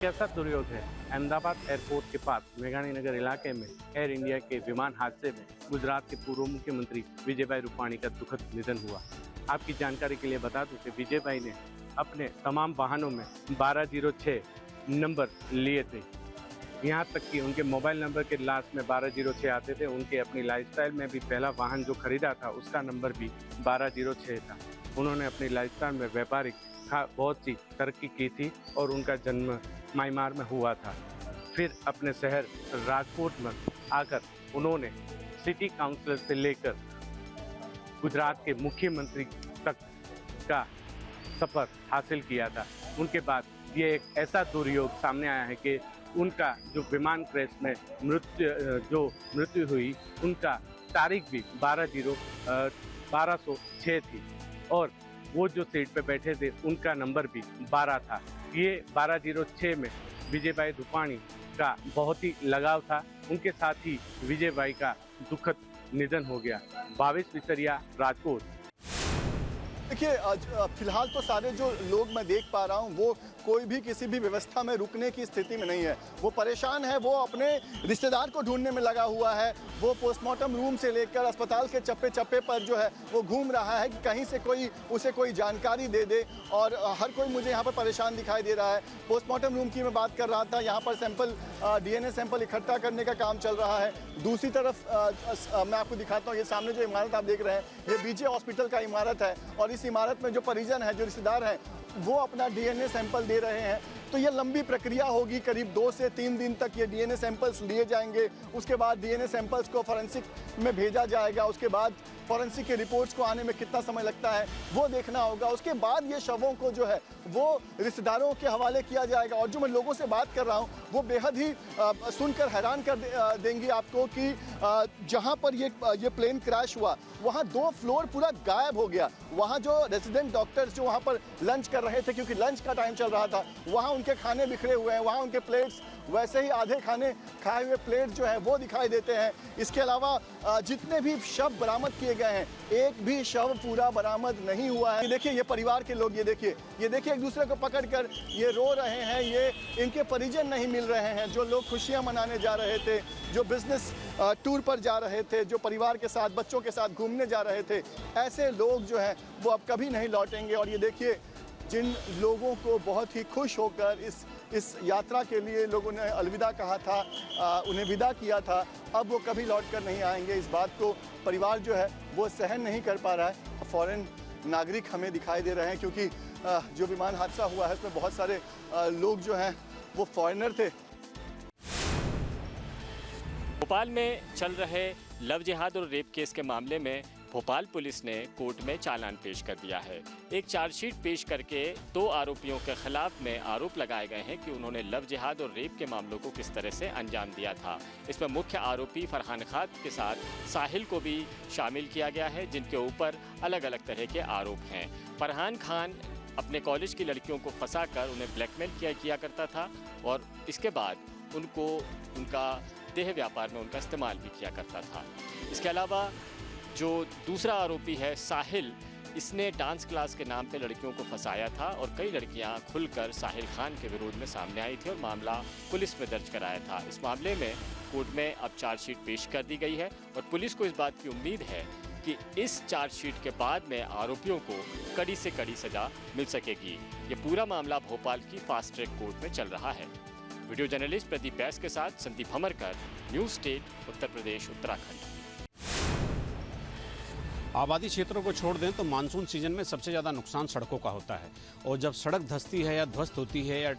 कैसा दुर्योग है। अहमदाबाद एयरपोर्ट के पास मेघाणी नगर इलाके में एयर इंडिया के विमान हादसे में गुजरात के पूर्व मुख्यमंत्री विजय भाई रूपाणी का दुखद निधन हुआ। आपकी जानकारी के लिए बता दूं कि विजय भाई ने अपने तमाम वाहनों में 1206 नंबर लिए थे। यहाँ तक कि उनके मोबाइल नंबर के लास्ट में 1206 आते थे। उनके अपनी लाइफस्टाइल में भी पहला वाहन जो खरीदा था उसका नंबर भी 1206 था। उन्होंने अपनी लाइफस्टाइल में व्यापारिक बहुत सी तरक्की की थी और उनका जन्म म्यांमार में हुआ था। फिर अपने शहर राजकोट में आकर उन्होंने सिटी काउंसिलर से लेकर गुजरात के मुख्यमंत्री तक का सफर हासिल किया था। उनके बाद ये एक ऐसा दुर्योग सामने आया है कि उनका जो विमान क्रैश में मृत्यु हुई उनका तारीख भी 1206 थी और वो जो सीट पे बैठे थे उनका नंबर भी 12 था। ये 1206 में विजय भाई रूपाणी का बहुत ही लगाव था। उनके साथ ही विजय भाई का दुखद निधन हो गया। भावेश विसरिया, राजकोट। देखिए, फिलहाल तो सारे जो लोग मैं देख पा रहा हूँ वो कोई भी किसी भी व्यवस्था में रुकने की स्थिति में नहीं है। वो परेशान है, वो अपने रिश्तेदार को ढूंढने में लगा हुआ है। वो पोस्टमार्टम रूम से लेकर अस्पताल के चप्पे चप्पे पर जो है वो घूम रहा है कि कहीं से कोई उसे कोई जानकारी दे दे। और हर कोई मुझे यहाँ पर परेशान दिखाई दे रहा है। पोस्टमार्टम रूम की मैं बात कर रहा था, यहाँ पर सैंपल DNA सैंपल इकट्ठा करने का काम चल रहा है। दूसरी तरफ मैं आपको दिखाता हूँ, ये सामने जो इमारत आप देख रहे हैं ये BJ हॉस्पिटल का इमारत है और इस इमारत में जो परिजन है, जो रिश्तेदार हैं, वो अपना DNA सैंपल दे रहे हैं। तो ये लंबी प्रक्रिया होगी, करीब 2 से 3 दिन तक ये DNA सैंपल्स लिए जाएंगे। उसके बाद DNA सैंपल्स को फॉरेंसिक में भेजा जाएगा। उसके बाद फॉरेंसिक के रिपोर्ट्स को आने में कितना समय लगता है वो देखना होगा। उसके बाद ये शवों को जो है वो रिश्तेदारों के हवाले किया जाएगा। और जो मैं लोगों से बात कर रहा हूँ वो बेहद ही सुनकर हैरान कर देंगी आपको कि जहाँ पर ये प्लेन क्रैश हुआ वहाँ 2 फ्लोर पूरा गायब हो गया। वहाँ जो रेजिडेंट डॉक्टर्स जो वहाँ पर लंच कर रहे थे, क्योंकि लंच का टाइम चल रहा था, वहाँ उनके खाने बिखरे हुए हैं। वहाँ उनके प्लेट्स वैसे ही आधे खाने खाए हुए प्लेट जो है वो दिखाई देते हैं। इसके अलावा जितने भी शव बरामद किए गए हैं एक भी शव पूरा बरामद नहीं हुआ है। ये देखिए, ये परिवार के लोग, ये देखिए एक दूसरे को पकड़कर ये रो रहे हैं। ये इनके परिजन नहीं मिल रहे हैं। जो लोग खुशियां मनाने जा रहे थे, जो बिजनेस टूर पर जा रहे थे, जो परिवार के साथ बच्चों के साथ घूमने जा रहे थे, ऐसे लोग जो हैं वो अब कभी नहीं लौटेंगे। और ये देखिए, जिन लोगों को बहुत ही खुश होकर इस यात्रा के लिए लोगों ने अलविदा कहा था, उन्हें विदा किया था, अब वो कभी लौट कर नहीं आएंगे। इस बात को परिवार जो है वो सहन नहीं कर पा रहा है। फॉरेन नागरिक हमें दिखाई दे रहे हैं, क्योंकि जो विमान हादसा हुआ है उसमें बहुत सारे लोग जो हैं वो फॉरेनर थे। भोपाल में चल रहे लव जिहाद और रेप केस के मामले में भोपाल पुलिस ने कोर्ट में चालान पेश कर दिया है। एक चार्जशीट पेश करके 2 आरोपियों के खिलाफ में आरोप लगाए गए हैं कि उन्होंने लव जिहाद और रेप के मामलों को किस तरह से अंजाम दिया था। इसमें मुख्य आरोपी फरहान खान के साथ साहिल को भी शामिल किया गया है, जिनके ऊपर अलग अलग तरह के आरोप हैं। फरहान खान अपने कॉलेज की लड़कियों को फंसाकर उन्हें ब्लैकमेल किया करता था और इसके बाद उनको उनका देह व्यापार में उनका इस्तेमाल भी किया करता था। इसके अलावा जो दूसरा आरोपी है साहिल, इसने डांस क्लास के नाम पे लड़कियों को फंसाया था और कई लड़कियां खुलकर साहिल खान के विरोध में सामने आई थी और मामला पुलिस में दर्ज कराया था। इस मामले में कोर्ट में अब चार्जशीट पेश कर दी गई है और पुलिस को इस बात की उम्मीद है कि इस चार्जशीट के बाद में आरोपियों को कड़ी से कड़ी सजा मिल सकेगी। ये पूरा मामला भोपाल की फास्ट ट्रैक कोर्ट में चल रहा है। वीडियो जर्नलिस्ट प्रदीप बैस के साथ संदीप हमरकर, न्यूज़ स्टेट, उत्तर प्रदेश, उत्तराखंड। आबादी क्षेत्रों को छोड़ दें तो मानसून सीजन में सबसे ज़्यादा नुकसान सड़कों का होता है और जब सड़क धंसती है या ध्वस्त होती है या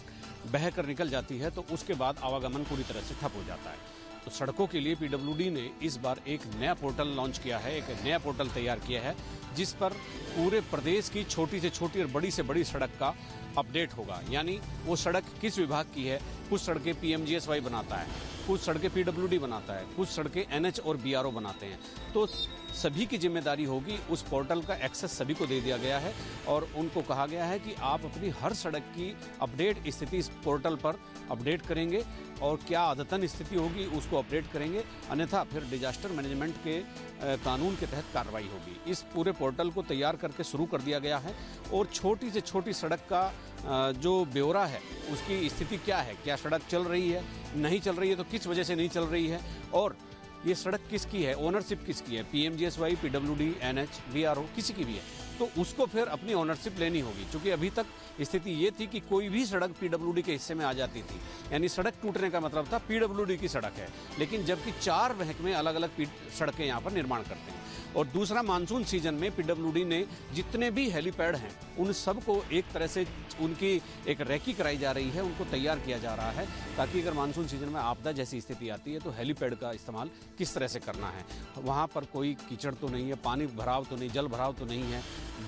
बह कर निकल जाती है तो उसके बाद आवागमन पूरी तरह से ठप हो जाता है। तो सड़कों के लिए PWD ने इस बार एक नया पोर्टल लॉन्च किया है, एक नया पोर्टल तैयार किया है जिस पर पूरे प्रदेश की छोटी से छोटी और बड़ी से बड़ी सड़क का अपडेट होगा। यानी वो सड़क किस विभाग की है। कुछ सड़कें PMGSY बनाता है, कुछ सड़कें PWD बनाता है, कुछ सड़कें NH और BRO बनाते हैं। तो सभी की जिम्मेदारी होगी। उस पोर्टल का एक्सेस सभी को दे दिया गया है और उनको कहा गया है कि आप अपनी हर सड़क की अपडेट स्थिति इस पोर्टल पर अपडेट करेंगे और क्या अद्यतन स्थिति होगी उसको अपडेट करेंगे, अन्यथा फिर डिजास्टर मैनेजमेंट के कानून के तहत कार्रवाई होगी। इस पूरे पोर्टल को तैयार करके शुरू कर दिया गया है और छोटी से छोटी सड़क का जो ब्यौरा है उसकी स्थिति क्या है, क्या सड़क चल रही है, नहीं चल रही है तो किस वजह से नहीं चल रही है, और ये सड़क किसकी है, ओनरशिप किसकी है, PMGSY, PWD, NH, VRO किसी की भी है, तो उसको फिर अपनी ओनरशिप लेनी होगी। क्योंकि अभी तक स्थिति ये थी कि कोई भी सड़क PWD के हिस्से में आ जाती थी, यानी सड़क टूटने का मतलब था PWD की सड़क है, लेकिन जबकि 4 महकमे अलग अलग सड़कें यहाँ पर निर्माण करते हैं। और दूसरा, मानसून सीजन में PWD ने जितने भी हेलीपैड हैं उन सबको एक तरह से उनकी एक रैकी कराई जा रही है, उनको तैयार किया जा रहा है ताकि अगर मानसून सीजन में आपदा जैसी स्थिति आती है तो हेलीपैड का इस्तेमाल किस तरह से करना है। वहाँ पर कोई कीचड़ तो नहीं है, पानी भराव तो नहीं, जल भराव तो नहीं है,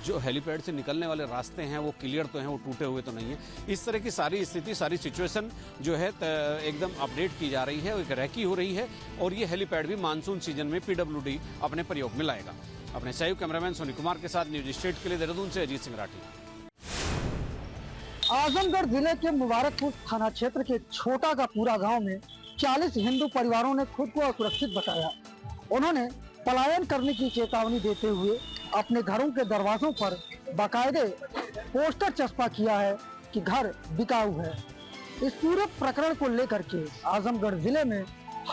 जो हेलीपैड से निकलने वाले रास्ते हैं वो क्लियर तो हैं, वो टूटे हुए तो नहीं है। इस तरह की सारी स्थिति, सारी सिचुएशन जो है एकदम अपडेट की जा रही है, एक रैकी हो रही है और ये हेलीपैड भी मानसून सीजन में PWD अपने प्रयोग में लाएगा। अपने सहयोग कैमरामैन सोनी कुमार के साथ न्यूज स्टेट के लिए देहरादून से अजीत सिंह राठी। आजमगढ़ जिले के मुबारकपुर थाना क्षेत्र के छोटा का पूरा गांव में 40 हिंदू परिवारों ने खुद को असुरक्षित बताया। उन्होंने पलायन करने की चेतावनी देते हुए अपने घरों के दरवाजों पर बाकायदे पोस्टर चस्पा किया है कि घर बिकाऊ है। इस पूरे प्रकरण को लेकर के आजमगढ़ जिले में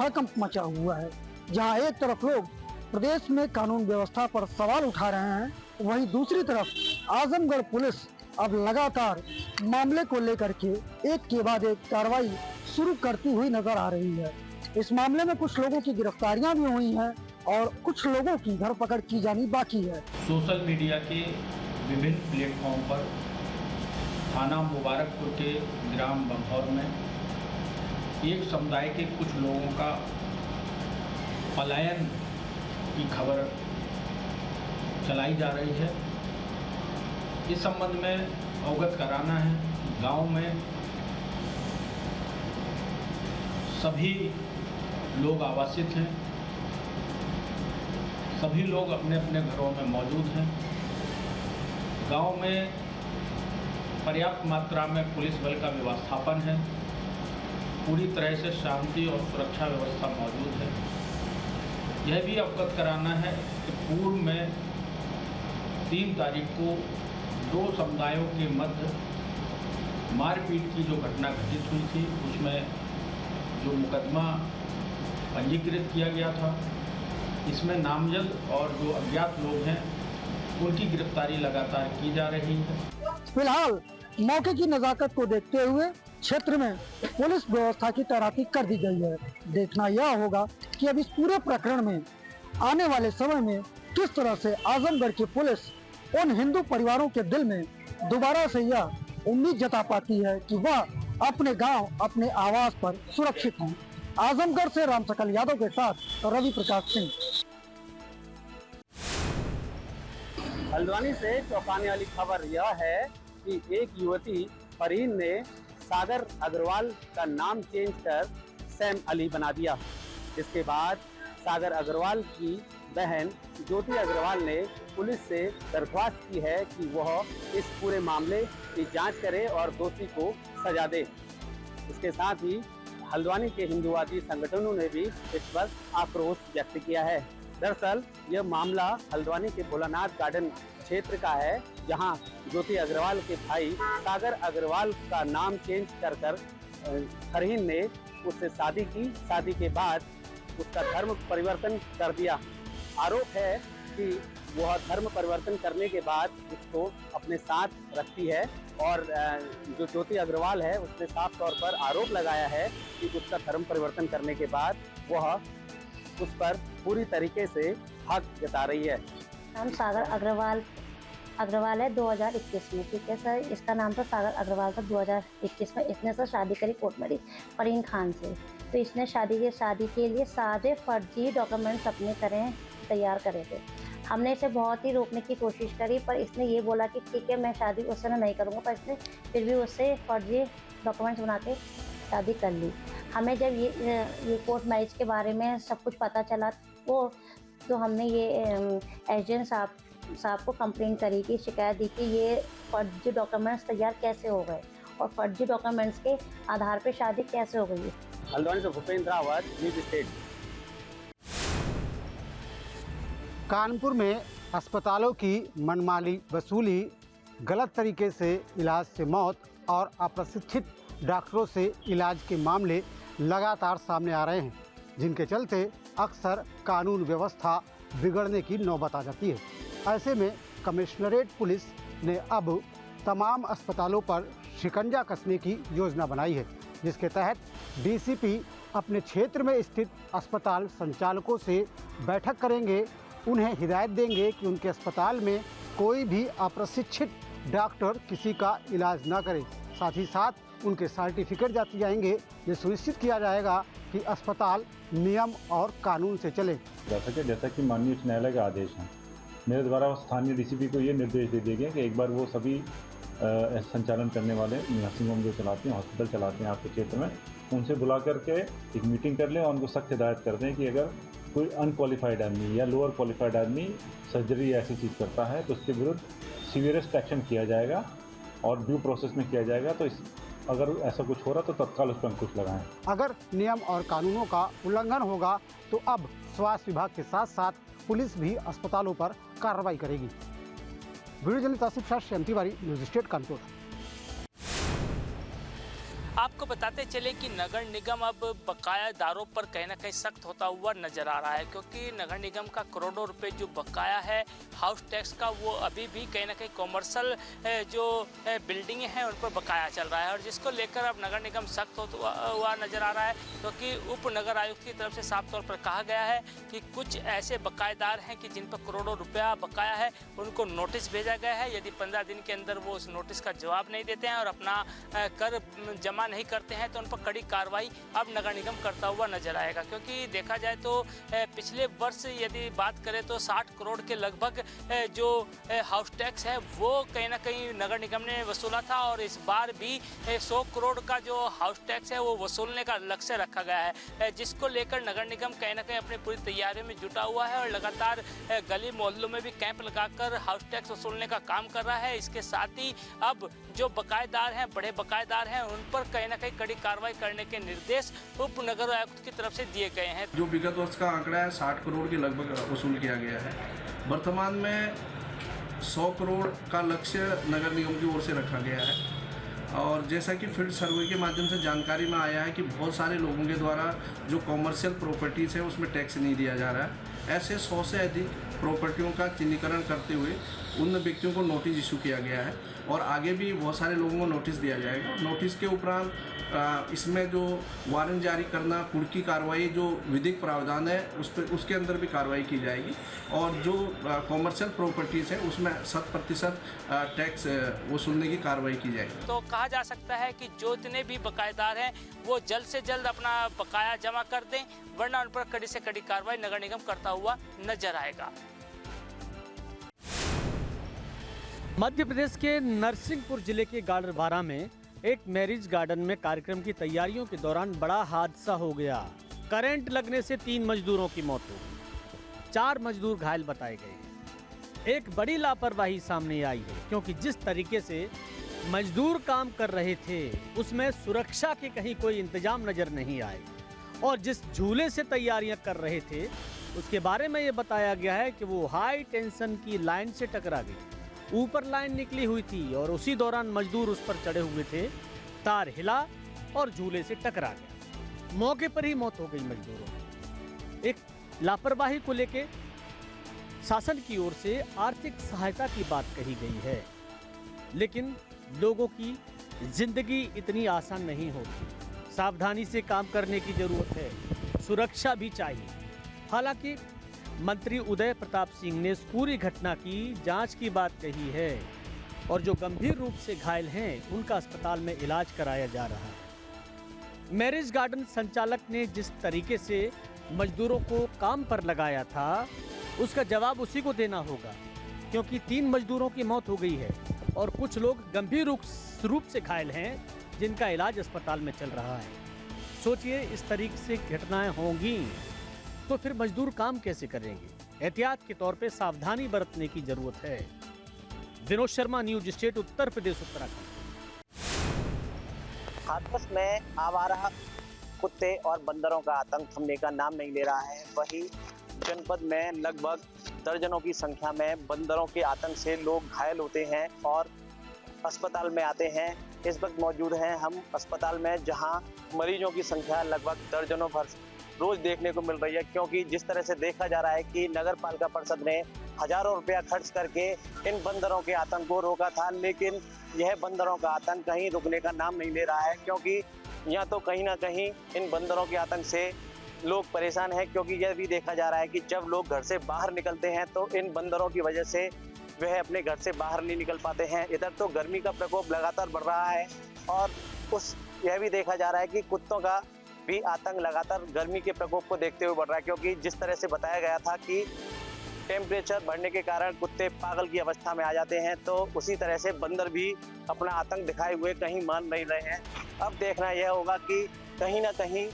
हड़कंप मचा हुआ है, जहां एक तरफ लोग प्रदेश में कानून व्यवस्था पर सवाल उठा रहे हैं, वहीं दूसरी तरफ आजमगढ़ पुलिस अब लगातार मामले को लेकर के एक के बाद एक कार्रवाई शुरू करती हुई नजर आ रही है। इस मामले में कुछ लोगों की गिरफ्तारियां भी हुई हैं और कुछ लोगों की धरपकड़ की जानी बाकी है। सोशल मीडिया के विभिन्न प्लेटफॉर्म पर थाना मुबारकपुर के ग्राम बंभौर में एक समुदाय के कुछ लोगों का पलायन की खबर चलाई जा रही है। इस संबंध में अवगत कराना है कि गांव में सभी लोग आवासित हैं, सभी लोग अपने अपने घरों में मौजूद हैं। गांव में पर्याप्त मात्रा में पुलिस बल का व्यवस्थापन है, पूरी तरह से शांति और सुरक्षा व्यवस्था मौजूद है। यह भी अवगत कराना है कि पूर्व में 3 तारीख को 2 समुदायों के मध्य मारपीट की जो घटना घटित हुई थी, उसमें जो मुकदमा पंजीकृत किया गया था, इसमें नामजद और जो अज्ञात लोग हैं उनकी गिरफ्तारी लगातार की जा रही है। फिलहाल मौके की नजाकत को देखते हुए क्षेत्र में पुलिस व्यवस्था की तैनाती कर दी गई है। देखना यह होगा कि अब इस पूरे प्रकरण में आने वाले समय में किस तरह से आजमगढ़ की पुलिस उन हिंदू परिवारों के दिल में दोबारा से यह उम्मीद जता पाती है कि वह अपने गांव, अपने आवास पर सुरक्षित हैं। आजमगढ़ से रामसकल यादव के साथ रवि प्रकाश सिंह। हल्द्वानी से चौंकाने वाली खबर यह है कि एक युवती फरीन ने सागर अग्रवाल का नाम चेंज कर सैम अली बना दिया। इसके बाद सागर अग्रवाल की बहन ज्योति अग्रवाल ने पुलिस से दरख्वास्त की है कि वह इस पूरे मामले की जांच करे और दोषी को सजा दे। इसके साथ ही हल्द्वानी के हिंदूवादी संगठनों ने भी इस पर आक्रोश व्यक्त किया है। दरअसल यह मामला हल्द्वानी के भोलानाथ गार्डन क्षेत्र का है, जहां ज्योति अग्रवाल के भाई सागर अग्रवाल का नाम चेंज कर फरहीन ने उससे शादी की। शादी के बाद उसका धर्म परिवर्तन कर दिया। आरोप है कि वह धर्म परिवर्तन करने के बाद उसको अपने साथ रखती है और जो ज्योति अग्रवाल है उसने साफ तौर पर आरोप लगाया है कि उसका धर्म परिवर्तन करने के बाद वह उस पर पूरी तरीके से हक जता रही है। नाम सागर अग्रवाल है 2021 में, ठीक है सर। इसका नाम था सागर अग्रवाल था 2021 में। इसने सर शादी करी कोर्ट मैरिज फरीन खान से। तो इसने शादी के लिए सारे फर्जी डॉक्यूमेंट्स अपने तैयार करे थे। हमने इसे बहुत ही रोकने की कोशिश करी, पर इसने ये बोला कि ठीक है मैं शादी उससे नहीं करूँगा, पर इसने फिर भी उससे फर्जी डॉक्यूमेंट्स बना के शादी कर ली। हमें जब ये कोर्ट मैरिज के बारे में सब कुछ पता चला, वो तो हमने ये एसडीएम साहब को कंप्लेंट करी कि शिकायत दी कि ये फर्जी डॉक्यूमेंट्स तैयार कैसे हो गए और फर्जी डॉक्यूमेंट्स के आधार पे शादी कैसे हो गई। हल्द्वानी से भूपेंद्र आवाज, न्यूज स्टेट। कानपुर में अस्पतालों की मनमानी वसूली, गलत तरीके से इलाज से मौत और अप्रशिक्षित डॉक्टरों से इलाज के मामले लगातार सामने आ रहे हैं, जिनके चलते अक्सर कानून व्यवस्था बिगड़ने की नौबत आ जाती है। ऐसे में कमिश्नरेट पुलिस ने अब तमाम अस्पतालों पर शिकंजा कसने की योजना बनाई है, जिसके तहत डीसीपी अपने क्षेत्र में स्थित अस्पताल संचालकों से बैठक करेंगे, उन्हें हिदायत देंगे कि उनके अस्पताल में कोई भी अप्रशिक्षित डॉक्टर किसी का इलाज ना करे। साथ ही साथ उनके सर्टिफिकेट जांचे जाएंगे। ये सुनिश्चित किया जाएगा कि अस्पताल नियम और कानून से चले। जैसा कि माननीय उच्च न्यायालय का आदेश है, मेरे द्वारा स्थानीय डीसीपी को ये निर्देश दे दिए गए कि एक बार वो सभी संचालन करने वाले नर्सिंग होम जो चलाते हैं, हॉस्पिटल चलाते हैं आपके क्षेत्र में, उनसे बुला करके एक मीटिंग कर लें और उनको सख्त हिदायत कर दें कि अगर कोई अनक्वालिफाइड आदमी या लोअर क्वालिफाइड आदमी सर्जरी ऐसी चीज़ करता है तो उसके विरुद्ध सीवियरेस्ट एक्शन किया जाएगा और ड्यू प्रोसेस में किया जाएगा। तो अगर ऐसा कुछ हो रहा तो तत्काल उस पर अंकुश लगाएं। अगर नियम और कानूनों का उल्लंघन होगा तो अब स्वास्थ्य विभाग के साथ साथ पुलिस भी अस्पतालों पर कार्रवाई करेगी। Video journalist Asif Shah, Shyam Tiwari, news state Kanpur. आपको बताते चले कि नगर निगम अब बकायादारों पर कहीं ना कहीं सख्त होता हुआ नजर आ रहा है, क्योंकि नगर निगम का करोड़ों रुपए जो बकाया है हाउस टैक्स का, वो अभी भी कहीं ना कहीं कॉमर्शियल जो बिल्डिंगें हैं उन पर बकाया चल रहा है, और जिसको लेकर अब नगर निगम सख्त होता हुआ नजर आ रहा है, क्योंकि उप नगर आयुक्त की तरफ से साफ तौर पर कहा गया है कि कुछ ऐसे बकायेदार हैं कि जिन पर करोड़ों रुपया बकाया है, उनको नोटिस भेजा गया है। यदि 15 दिन के अंदर वो उस नोटिस का जवाब नहीं देते हैं और अपना कर जमा नहीं करते हैं तो उन पर कड़ी कार्रवाई अब नगर निगम करता हुआ नजर आएगा। क्योंकि देखा जाए तो पिछले वर्ष यदि बात करें तो 60 करोड़ के लगभग जो हाउस टैक्स है वो कहीं ना कहीं नगर निगम ने वसूला था, और इस बार भी 100 करोड़ का जो हाउस टैक्स है वो वसूलने का लक्ष्य रखा गया है, जिसको लेकर नगर निगम कहीं ना कहीं अपनी पूरी तैयारियों में जुटा हुआ है और लगातार गली मोहल्लों में भी कैंप लगाकर हाउस टैक्स वसूलने का काम कर रहा है। इसके साथ ही अब जो बकायेदार हैं, बड़े बकायेदार हैं, उन पर कहीं ना कहीं कड़ी कार्रवाई करने के निर्देश उप नगर आयुक्त की तरफ से दिए गए हैं। जो विगत वर्ष का आंकड़ा है 60 करोड़ के लगभग वसूल किया गया है। वर्तमान में 100 करोड़ का लक्ष्य नगर निगम की ओर से रखा गया है, और जैसा कि फील्ड सर्वे के माध्यम से जानकारी में आया है कि बहुत सारे लोगों के द्वारा जो कॉमर्शियल प्रॉपर्टीज़ है उसमें टैक्स नहीं दिया जा रहा है। ऐसे 100 से अधिक प्रॉपर्टियों का चिन्हीकरण करते हुए उन व्यक्तियों को नोटिस इशू किया गया है, और आगे भी बहुत सारे लोगों को नोटिस दिया जाएगा। नोटिस के उपरांत इसमें जो वारंट जारी करना, कुर्की कार्रवाई जो विधिक प्रावधान है उसके अंदर भी कार्रवाई की जाएगी, और जो कॉमर्शियल प्रॉपर्टीज़ है उसमें 100% टैक्स वसूलने की कार्रवाई की जाएगी। तो कहा जा सकता है कि जो जितने भी बकायेदार हैं वो जल्द से जल्द अपना बकाया जमा कर दें, वरना उन पर कड़ी से कड़ी कार्रवाई नगर निगम करता हुआ नजर आएगा। मध्य प्रदेश के नरसिंहपुर जिले के गाडरवारा में एक मैरिज गार्डन में कार्यक्रम की तैयारियों के दौरान बड़ा हादसा हो गया। करंट लगने से 3 मजदूरों की मौत हो गई, 4 मजदूर घायल बताए गए हैं। एक बड़ी लापरवाही सामने आई है, क्योंकि जिस तरीके से मजदूर काम कर रहे थे उसमें सुरक्षा के कहीं कोई इंतजाम नजर नहीं आए, और जिस झूले से तैयारियां कर रहे थे उसके बारे में ये बताया गया है कि वो हाई टेंशन की लाइन से टकरा गई। ऊपर लाइन निकली हुई थी और उसी दौरान मजदूर उस पर चढ़े हुए थे, तार हिला और झूले से टकरा गया। मौके पर ही मौत हो गई मजदूरों की। एक लापरवाही को लेके शासन की ओर से आर्थिक सहायता की बात कही गई है, लेकिन लोगों की जिंदगी इतनी आसान नहीं होती। सावधानी से काम करने की जरूरत है, सुरक्षा भी चाहिए। हालांकि मंत्री उदय प्रताप सिंह ने इस पूरी घटना की जांच की बात कही है, और जो गंभीर रूप से घायल हैं उनका अस्पताल में इलाज कराया जा रहा है। मैरिज गार्डन संचालक ने जिस तरीके से मजदूरों को काम पर लगाया था उसका जवाब उसी को देना होगा, क्योंकि 3 मजदूरों की मौत हो गई है और कुछ लोग गंभीर रूप से घायल हैं जिनका इलाज अस्पताल में चल रहा है। सोचिए, इस तरीके से घटनाएं होंगी तो फिर मजदूर काम कैसे करेंगे? एहतियात के तौर पे सावधानी बरतने की जरूरत है। Vinod Sharma, news state, Uttar Pradesh, Uttarakhand. हाथरस में आवारा कुत्ते और बंदरों का आतंक थमने का नाम नहीं ले रहा है। वहीं जनपद में लगभग दर्जनों की संख्या में बंदरों के आतंक से लोग घायल होते हैं और अस्पताल में आते हैं। इस वक्त मौजूद हैं हम अस्पताल में, जहां मरीजों की संख्या लगभग दर्जनों भर रोज देखने को मिल रही है, क्योंकि जिस तरह से देखा जा रहा है कि नगर पालिका परिषद ने हजारों रुपया खर्च करके इन बंदरों के आतंक को रोका था, लेकिन यह बंदरों का आतंक कहीं रुकने का नाम नहीं ले रहा है। क्योंकि यहाँ तो कहीं ना कहीं इन बंदरों के आतंक से लोग परेशान हैं, क्योंकि यह भी देखा जा रहा है कि जब लोग घर से बाहर निकलते हैं तो इन बंदरों की वजह से वह अपने घर से बाहर नहीं निकल पाते हैं। इधर तो गर्मी का प्रकोप लगातार बढ़ रहा है और यह भी देखा जा रहा है कि कुत्तों का भी आतंक लगातार गर्मी के प्रकोप को देखते हुए बढ़ रहा है, क्योंकि जिस तरह से बताया गया था कि टेम्परेचर बढ़ने के कारण कुत्ते पागल की अवस्था में आ जाते हैं, तो उसी तरह से बंदर भी अपना आतंक दिखाए हुए कहीं मान नहीं रहे हैं। अब देखना यह होगा कि कहीं ना कहीं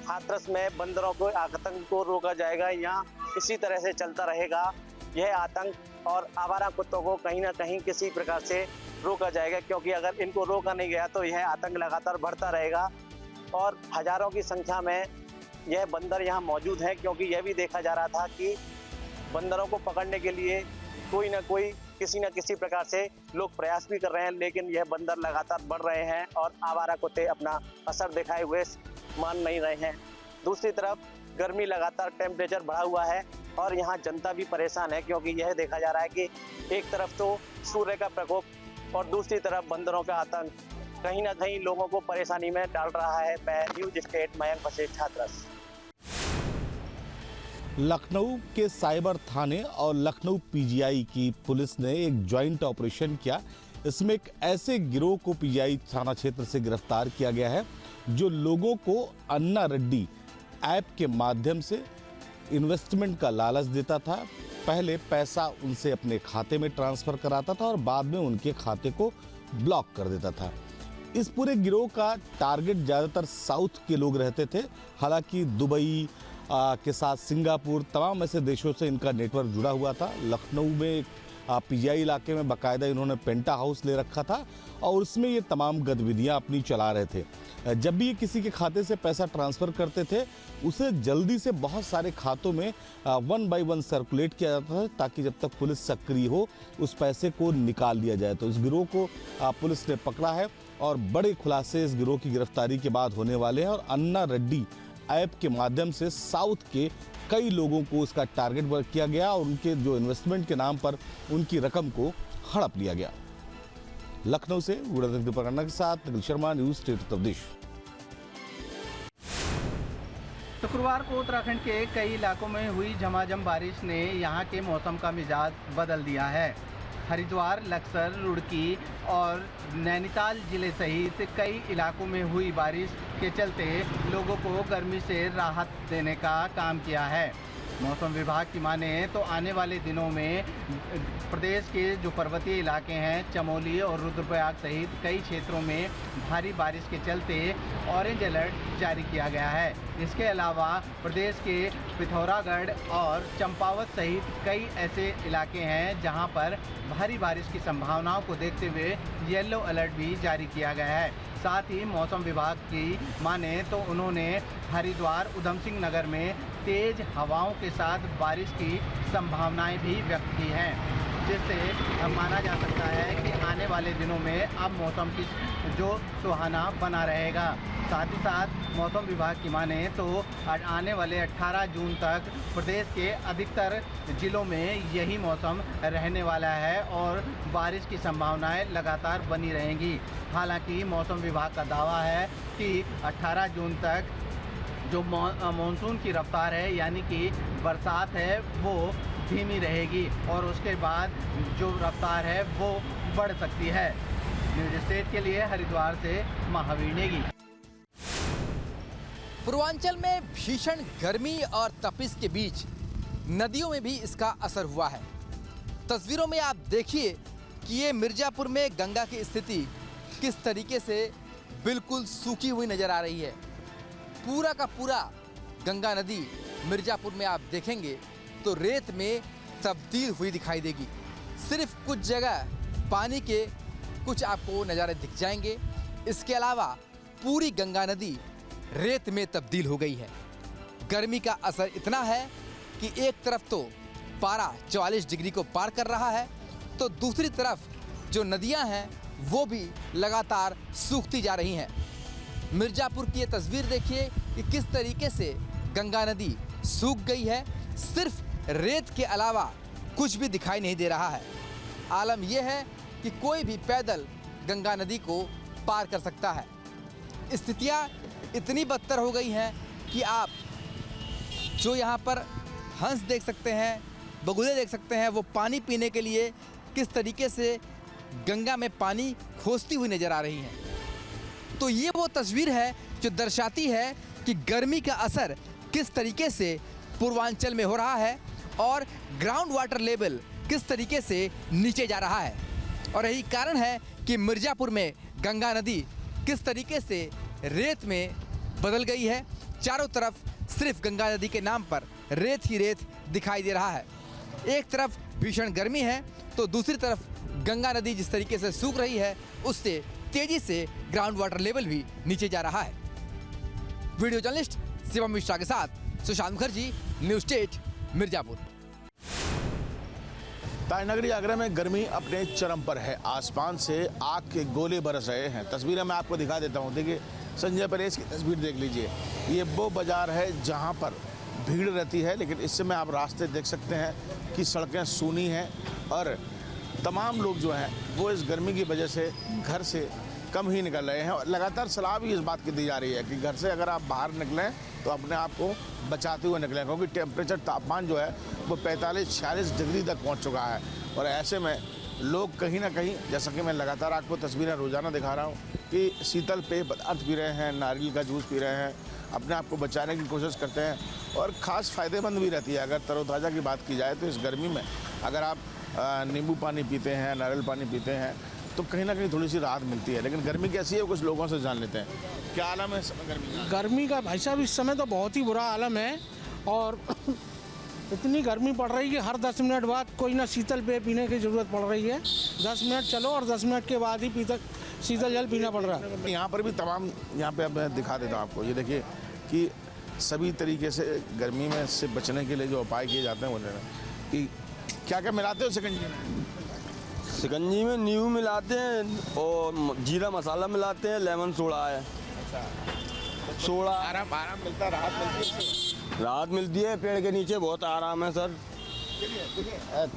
हाथरस में बंदरों को आतंक को रोका जाएगा या इसी तरह से चलता रहेगा। यह आतंक और आवारा कुत्तों को कहीं ना कहीं किसी प्रकार से रोका जाएगा, क्योंकि अगर इनको रोका नहीं गया तो यह आतंक लगातार बढ़ता रहेगा और हजारों की संख्या में यह बंदर यहाँ मौजूद हैं। क्योंकि यह भी देखा जा रहा था कि बंदरों को पकड़ने के लिए कोई ना कोई किसी न किसी प्रकार से लोग प्रयास भी कर रहे हैं, लेकिन यह बंदर लगातार बढ़ रहे हैं और आवारा कुत्ते अपना असर दिखाए हुए मान नहीं रहे हैं। दूसरी तरफ गर्मी लगातार टेम्परेचर बढ़ा हुआ है और यहाँ जनता भी परेशान है, क्योंकि यह देखा जा रहा है कि एक तरफ तो सूर्य का प्रकोप और दूसरी तरफ बंदरों का आतंक कहीं ना कहीं लोगों को परेशानी में डाल रहा है। मैं न्यूज स्टेट मयंक वशिष्ठ, हाथरस। लखनऊ के साइबर थाने और लखनऊ पीजीआई की पुलिस ने एक ज्वाइंट ऑपरेशन किया। इसमें एक ऐसे गिरोह को पीजीआई थाना क्षेत्र से गिरफ्तार किया गया है जो लोगों को अन्ना रेड्डी ऐप के माध्यम से इन्वेस्टमेंट का लालच देता था। पहले पैसा उनसे अपने खाते में ट्रांसफ़र कराता था और बाद में उनके खाते को ब्लॉक कर देता था। इस पूरे गिरोह का टारगेट ज़्यादातर साउथ के लोग रहते थे। हालांकि दुबई के साथ सिंगापुर, तमाम ऐसे देशों से इनका नेटवर्क जुड़ा हुआ था। लखनऊ में पीजीआई इलाके में बाकायदा इन्होंने पेंटा हाउस ले रखा था और उसमें ये तमाम गतिविधियां अपनी चला रहे थे। जब भी ये किसी के खाते से पैसा ट्रांसफ़र करते थे, उसे जल्दी से बहुत सारे खातों में 1 बाय 1 सर्कुलेट किया जाता था, ताकि जब तक पुलिस सक्रिय हो उस पैसे को निकाल लिया जाए। तो इस गिरोह को पुलिस ने पकड़ा है और बड़े खुलासे इस गिरोह की गिरफ्तारी के बाद होने वाले हैं और अन्ना रेड्डी ऐप के माध्यम से साउथ के कई लोगों को इसका टारगेट वर्क किया गया और उनके जो इन्वेस्टमेंट के नाम पर उनकी रकम को हड़प लिया गया। लखनऊ से पकड़ना के साथ निखिल शर्मा, न्यूज स्टेट उत्तर प्रदेश। शुक्रवार को उत्तराखंड के कई इलाकों में हुई झमाझम बारिश ने यहां के मौसम का मिजाज बदल दिया है। हरिद्वार, लक्सर, रुड़की और नैनीताल जिले सहित कई इलाकों में हुई बारिश के चलते लोगों को गर्मी से राहत देने का काम किया है। मौसम विभाग की माने तो आने वाले दिनों में प्रदेश के जो पर्वतीय इलाके हैं, चमोली और रुद्रप्रयाग सहित कई क्षेत्रों में भारी बारिश के चलते ऑरेंज अलर्ट जारी किया गया है। इसके अलावा प्रदेश के पिथौरागढ़ और चंपावत सहित कई ऐसे इलाके हैं जहां पर भारी बारिश की संभावनाओं को देखते हुए येलो अलर्ट भी जारी किया गया है। साथ ही मौसम विभाग की माने तो उन्होंने हरिद्वार, उधम सिंह नगर में तेज हवाओं के साथ बारिश की संभावनाएं भी व्यक्त की हैं, जिससे माना जा सकता है कि आने वाले दिनों में अब मौसम की जो सुहाना बना रहेगा। साथ ही साथ मौसम विभाग की माने तो आने वाले 18 जून तक प्रदेश के अधिकतर जिलों में यही मौसम रहने वाला है और बारिश की संभावनाएं लगातार बनी रहेंगी। हालांकि मौसम विभाग का दावा है कि 18 जून तक जो मानसून की रफ्तार है, यानी कि बरसात है, वो धीमी रहेगी और उसके बाद जो रफ्तार है वो बढ़ सकती है। न्यूज स्टेट के लिए हरिद्वार से महावीर नेगी। पूर्वांचल में भीषण गर्मी और तपिश के बीच नदियों में भी इसका असर हुआ है। तस्वीरों में आप देखिए कि ये मिर्जापुर में गंगा की स्थिति किस तरीके से बिल्कुल सूखी हुई नजर आ रही है। पूरा का पूरा गंगा नदी मिर्जापुर में आप देखेंगे तो रेत में तब्दील हुई दिखाई देगी। सिर्फ कुछ जगह पानी के कुछ आपको नज़ारे दिख जाएंगे। इसके अलावा पूरी गंगा नदी रेत में तब्दील हो गई है। गर्मी का असर इतना है कि एक तरफ तो पारा 44 डिग्री को पार कर रहा है, तो दूसरी तरफ जो नदियां हैं वो भी लगातार सूखती जा रही हैं। मिर्जापुर की ये तस्वीर देखिए कि किस तरीके से गंगा नदी सूख गई है। सिर्फ रेत के अलावा कुछ भी दिखाई नहीं दे रहा है। आलम यह है कि कोई भी पैदल गंगा नदी को पार कर सकता है। स्थितियां इतनी बदतर हो गई हैं कि आप जो यहाँ पर हंस देख सकते हैं, बगुले देख सकते हैं, वो पानी पीने के लिए किस तरीके से गंगा में पानी खोजती हुई नजर आ रही हैं। तो ये वो तस्वीर है जो दर्शाती है कि गर्मी का असर किस तरीके से पूर्वांचल में हो रहा है और ग्राउंड वाटर लेवल किस तरीके से नीचे जा रहा है। और यही कारण है कि मिर्जापुर में गंगा नदी किस तरीके से रेत में बदल गई है। चारों तरफ सिर्फ गंगा नदी के नाम पर रेत ही रेत दिखाई दे रहा है। एक तरफ भीषण गर्मी है तो दूसरी तरफ गंगा नदी जिस तरीके से सूख रही है उससे तेजी से ग्राउंड वाटर लेवल भी नीचे जा रहा है। वीडियो जर्नलिस्ट शिवम मिश्रा के साथ सुशांत मुखर्जी, न्यूज़ 8 मिर्जापुर। ताजनगरी आगरा में गर्मी अपने चरम पर है। आसमान से आग के गोले बरस रहे हैं। तस्वीरें मैं आपको दिखा देता हूँ। देखिए, संजय परेश की तस्वीर देख लीजिए। ये वो बाजार है जहाँ पर भीड़ रहती है, लेकिन इस समय आप रास्ते देख सकते हैं कि सड़कें सूनी हैं और तमाम लोग जो हैं वो इस गर्मी की वजह से घर से कम ही निकल रहे हैं। और लगातार सलाह भी इस बात की दी जा रही है कि घर से अगर आप बाहर निकलें तो अपने आप को बचाते हुए निकलें, क्योंकि टेम्परेचर तापमान जो है वो 45-46 डिग्री तक पहुंच चुका है। और ऐसे में लोग कहीं ना कहीं, जैसा कि मैं लगातार आपको तस्वीरें रोज़ाना दिखा रहा हूँ, कि शीतल पेय पदार्थ पी रहे हैं, नारियल का जूस पी रहे हैं, अपने आप को बचाने की कोशिश करते हैं। और ख़ास फ़ायदेमंद भी रहती है। अगर तरोताज़ा की बात की जाए तो इस गर्मी में अगर आप नींबू पानी पीते हैं, नारियल पानी पीते हैं तो कहीं ना कहीं थोड़ी सी राहत मिलती है। लेकिन गर्मी कैसी है कुछ लोगों से जान लेते हैं। क्या आलम है इस समय गर्मी? गर्मी का भाई साहब इस समय तो बहुत ही बुरा आलम है। और इतनी गर्मी पड़ रही है कि हर 10 मिनट बाद कोई ना शीतल पेय पीने की ज़रूरत पड़ रही है। 10 मिनट चलो और 10 मिनट के बाद ही शीतल जल पीना पड़ रहा है। यहाँ पर भी तमाम, यहाँ पे अब मैं दिखा देता हूँ आपको। ये देखिए कि सभी तरीके से गर्मी में से बचने के लिए जो उपाय किए जाते हैं वो कि क्या क्या मिलाते हो शिकंजी में? शिकंजी में नींबू मिलाते हैं और जीरा मसाला मिलाते हैं, लेमन सोडा है। सोडा आराम मिलता है, राहत मिलती है। राहत मिलती है, पेड़ के नीचे बहुत आराम है सर।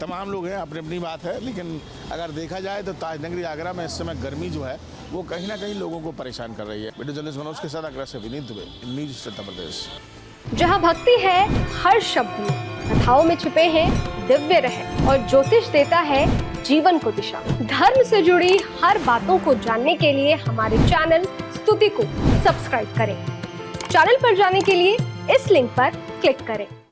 तमाम लोग हैं, अपनी अपनी बात है। लेकिन अगर देखा जाए तो ताजनगरी आगरा में इस समय गर्मी जो है वो कहीं ना कहीं लोगों को परेशान कर रही है। वीडियो जर्नलिस्ट मनोज के साथ आगरा से विनीत दुबे, न्यूज़ उत्तर प्रदेश। जहाँ भक्ति है हर शब्द में, कथाओं में छुपे हैं दिव्य रहस्य और ज्योतिष देता है जीवन को दिशा। धर्म से जुड़ी हर बातों को जानने के लिए हमारे चैनल स्तुति को सब्सक्राइब करें। चैनल पर जाने के लिए इस लिंक पर क्लिक करें।